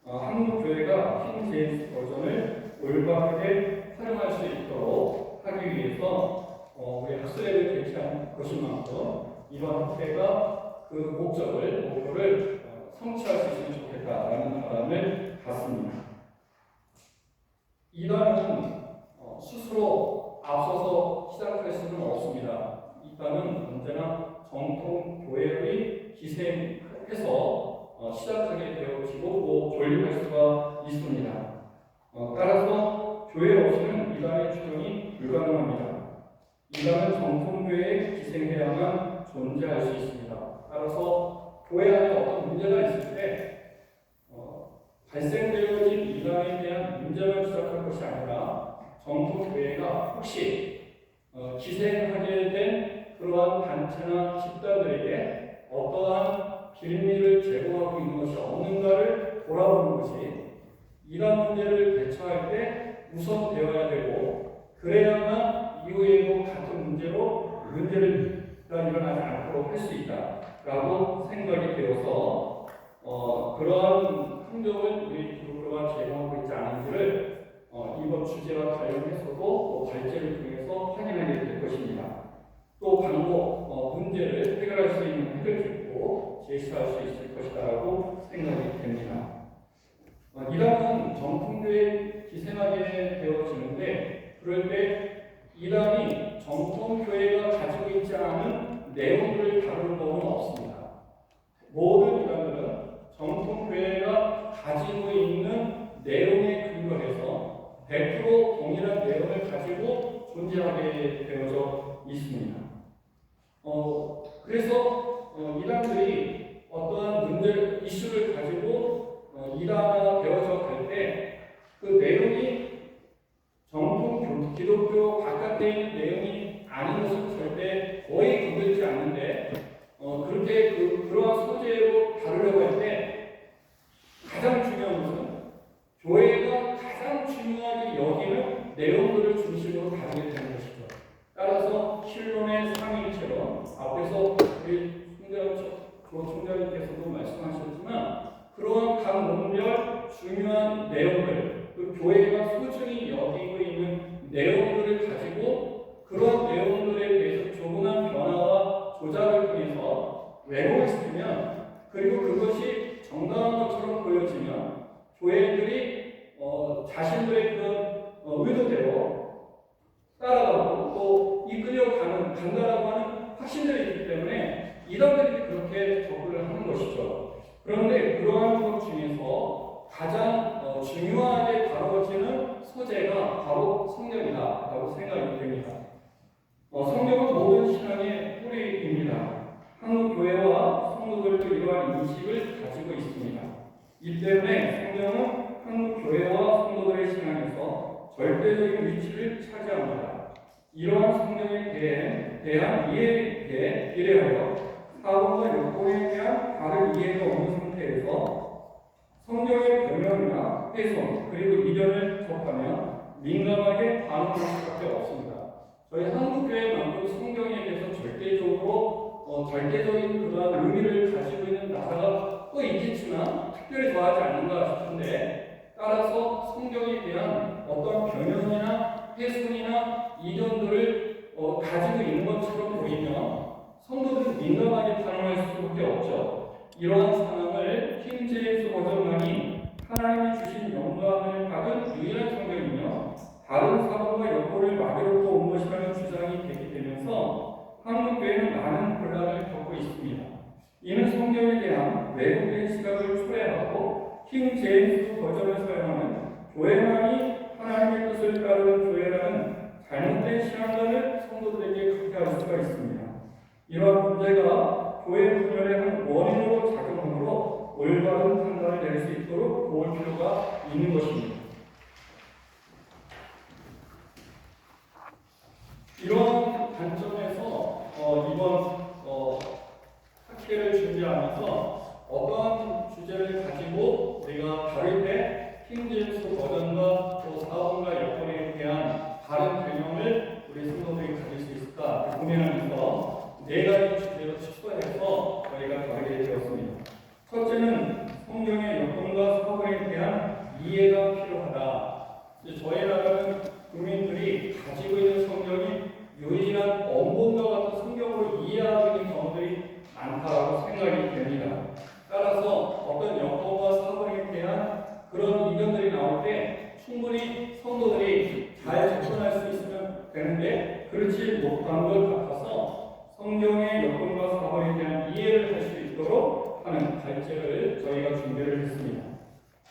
한국 교회가 킹 제임스 버전을 올바르게 활용할 수 있도록 하기 위해서 우리 학술회를 개최한 것인만큼 이번 학회가 그 목표를 성취할 수 있으면 좋겠다라는 바람을 갖습니다. 이단은 스스로 앞서서 시작할 수는 없습니다. 이단은 언제나 정통 교회의 기생해서 시작하게 되어지고 존립할 수가 있습니다. 따라서 교회 없이는 이단의 추정이 불가능합니다. 이단은 정통교회에 기생해야만 존재할 수 있습니다. 따라서 교회 안에 어떤 문제가 있을 때 발생되어진 이단에 대한 문제만 지적할 것이 아니라 정통교회가 혹시 기생하게 된 그러한 단체나 집단들에게 어떠한 빌미를 제공하고 있는 것이 없는가를 돌아보는 것이 이단 문제를 대처할 때 우선되어야 되고, 그래야만 이후에도 같은 문제가 일어나지 않도록 할 수 있다라고 생각이 되어서 그러한 환경을 우리 기독교가 제공하고 있지 않은지를 이번 주제와 관련해서도 발제를 통해서 확인하게 될 것입니다. 또 방법, 문제를 해결할 수 있는 해결책도 제시할 수 있을 것이라고 생각이 됩니다. 이단은 정통교회에 기생하게 되어지는데, 그럴 때 이단이 정통교회가 가지고 있지 않은 내용들을 다루는 법은 없습니다. 모든 이단들은 정통교회가 가지고 있는 내용에 근거해서 100% 동일한 내용을 가지고 존재하게 되어져 있습니다. 그래서 이단들이 어떠한 문제, 이슈를 가지고 이단화되어져 갈 때 그 내용이 정통 기독교 바깥에 있는 내용이 아닌 것은 절대 거의 건들지 않는데, 그렇게 그러한 소재로 다루려고 할 때 가장 중요한 것은 교회가 가장 중요하게 여기는 내용들을 중심으로 다루게 되는 것이죠. 따라서 신론의 상위처럼 앞에서 우리 총장님께서도 말씀하셨지만, 그러한 각 문별 중요한 내용들, 그 교회가 소중히 여기고 있는 내용들을 가지고 그러한 내용들에 대해서 조금만 변화와 조작을 통해서 왜곡을 시키면, 그리고 그것이 정당한 것처럼 보여지면 교회들이 자신들의 그런 의도대로 따라가고 또 간다라고 하는 확신들이 있기 때문에 이단들이 그렇게 접근을 하는 것이죠. 그런데 그러한 것 중에서 가장 중요하게 다뤄지는 소재가 바로 성경이다라고 생각이 됩니다. 성경은 모든 신앙의 뿌리입니다. 한국 교회와 성도들도 이러한 인식을 가지고 있습니다. 이 때문에 성경은 한국 교회와 성도들의 신앙에서 절대적인 위치를 차지합니다. 이러한 성경에 대한 이해에 비례하여 사본과 여본에 대한 다른 이해가 없는 상태에서 성경의 변형이나 훼손 그리고 이견을 접하면 민감하게 반응할 수밖에 없습니다. 저희 한국교회만큼 성경에 대해서 절대적인 그러한 의미를 가지고 있는 나라가 또 있겠지만 특별히 더하지 않는가 싶은데, 따라서 성경에 대한 어떤 변형이나 훼손이나 이견들을 가지고 있는 것처럼 보이면 성도들이 민감하게 반응할 수밖에 없죠. 이러한 상황을 킹 제임스 버전만이 하나님이 주신 영광을 받은 유일한 성경이며 다른 사본과 여본을 막으로부터 온 것이라는 주장이 되게 되면서 한국교회는 많은 혼란을 겪고 있습니다. 이는 성경에 대한 왜곡된 시각을 초래하고 킹 제임스 버전을 사용하는 교회만이 하나님의 뜻을 따르는 교회라는 잘못된 신앙관을 성도들에게 갖게 할 수가 있습니다. 이러한 문제가 교회 분열의 한 원인으로 작용하므로 올바른 판단을 내릴 수 있도록 도울 필요가 있는 것입니다. 이런 관점에서 이번 학회를 준비하면서 어떠한 주제를 가지고 우리가 다룰 때 킹 제임스 버전과 또 사본과 여본에 대한 다른 개념을 우리 성도들이 가질 수 있을까 고민하면서 4가지 주제로 축소해서 저희가 다루게 되었습니다. 첫째는 성경의 여본과 사본에 성경에 대한 이해가 필요하다. 저희 나라는 국민들이 가지고 있는 성경이 유일한 원본과 같은 성경으로 이해하고 있는 경우들이 많다고 생각이 됩니다. 따라서 어떤 여건과 사본에 대한 그런 의견들이 나올 때 충분히 성도들이 잘 접근할 수 있으면 되는데 그렇지 못한 것 같아서 성경의 여건과 사본에 대한 이해를 할 수 있도록 하는 발제를 저희가 준비를 했습니다.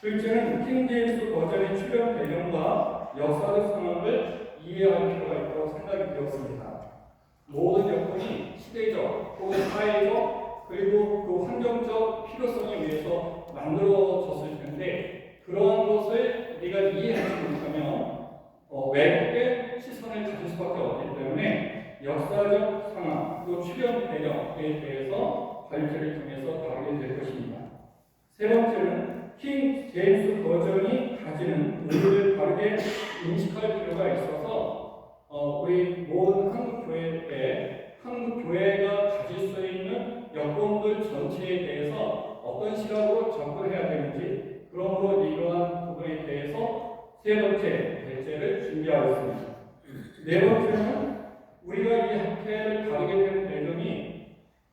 글자는 킹제임스 버전의 출현 배경과 역사적 상황을 이해할 필요가 있다고 생각이 되었습니다. 모든 여건이 시대적 혹은 사회적 그리고 그 환경적 필요성에 의해서 만들어졌을 텐데 그러한 것을 우리가 이해하지 못하면 왜곡된 시선을 가질 수밖에 없기 때문에 역사적 상황 또 출현 배경에 대해서 발표를 통해서 다루게 될 것입니다. 세 번째는 킹 제임스 버전이 가지는 의미를 바르게 인식할 필요가 있어서 우리 모든 한국 교회가 가질 수 있는 여건들 전체에 대해서 어떤 시각으로 접근해야 되는지 그러므로 이러한 부분에 대해서 세 번째 발제를 준비하였습니다. 네 번째는 우리가 이 학회를 다루게 된 배경이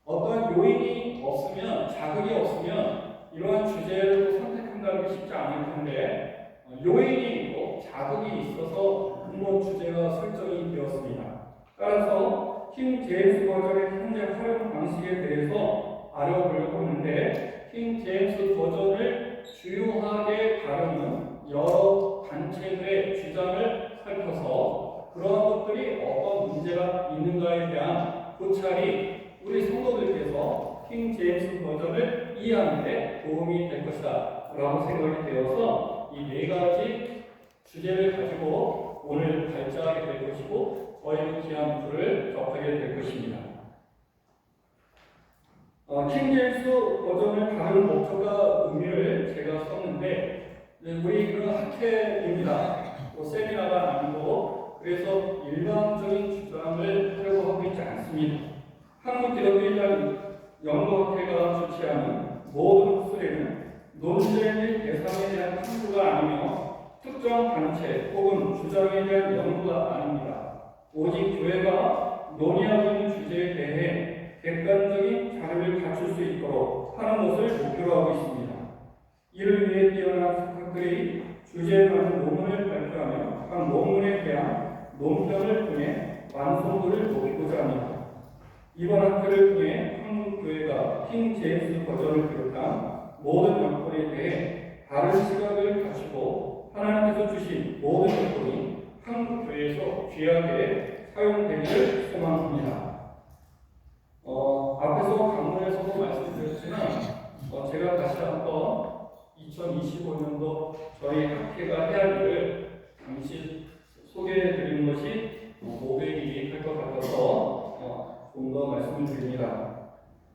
어떤 요인이 없으면 자극이 없으면 이러한 주제를 선택한다는 게 쉽지 않을 텐데 요인이 있고 자극이 있어서 주제가 설정이 되었습니다. 따라서 킹 제임스 버전의 현재 활용 방식에 대해서 알아보려고 하는데 킹 제임스 버전을 주요하게 다루는 여러 단체들의 주장을 살펴서 그러한 것들이 어떤 문제가 있는가에 대한 고찰이 우리 성도들께서 킹 제임스 버전을 이해하는 데 도움이 될 것이다 라고 생각이 되어서 이 네 가지 주제를 가지고 오늘 발제하게 될 것이고 저희는 귀한 불을 접하게 될 것입니다. 킹 제임스 버전을 다룬 목표가 의미를 제가 썼는데 우리 그런 학회입니다. 세미나가 아니고 그래서 일반적인 주장을 하려고 하고 있지 않습니다. 한국기독교인단 연구학회가 주최하는 모든 학술에는 논쟁의 대상에 대한 탐구가 아니며 특정 단체 혹은 주장에 대한 연구가 아닙니다. 오직 교회가 논의하고 있는 주제에 대해 객관적인 자료를 갖출 수 있도록 하는 것을 목표로 하고 있습니다. 이를 위해 뛰어난 석학들이 주제에 맞는 논문을 발표하며 각 논문에 대한 논평을 통해 완성도를 높이고자 합니다. 이번 학회를 통해 한국교회가 킹 제임스 버전을 비롯한 모든 여건에 대해 다른 시각을 가지고 하나님께서 주신 모든 여건이 한국교회에서 귀하게 사용되기를 소망합니다. 앞에서 강론에서도 말씀드렸지만 제가 다시 한번 2025년도 저희 학회가 해야 할 일을 잠시 소개해 드리는 것이 모백이 할 것 같아서 좀 더 말씀을 드립니다.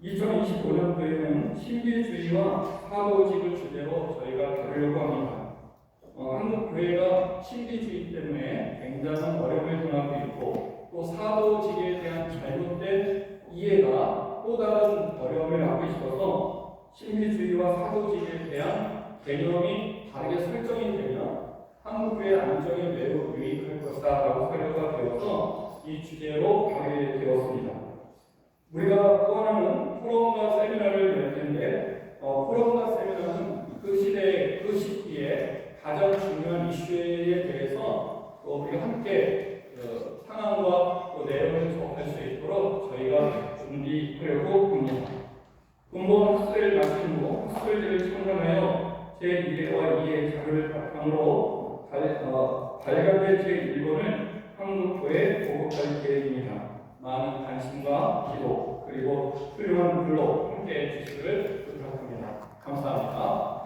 2025년도에는 신비주의와 사도직을 주제로 저희가 다루려고 합니다. 한국 교회가 신비주의 때문에 굉장한 어려움을 당하고 있고 또 사도직에 대한 잘못된 이해가 또 다른 어려움을 낳고 있어서 신비주의와 사도직에 대한 개념이 다르게 설정이 되면 한국교회 안정에 매우 유익할 것이다라고 사료가 되어서 이 주제로 가게 되었습니다. 우리가 또 하나는 포럼과 세미나를 열 텐데 포럼과 세미나는 그 시대에 그 시기에 가장 중요한 이슈에 대해서 우리가 함께 상황과 내용을 접할 수 있도록 저희가 준비하려고 합니다. 근본 학술을 마친 후 학술지를 참관하여 제1회와 2회 자료를 바탕으로 발간된 제1권을 한국교회에 보급할 계획입니다. 많은 관심과 기도 그리고 훌륭한 글로 함께해 주시기를 부탁합니다. 감사합니다.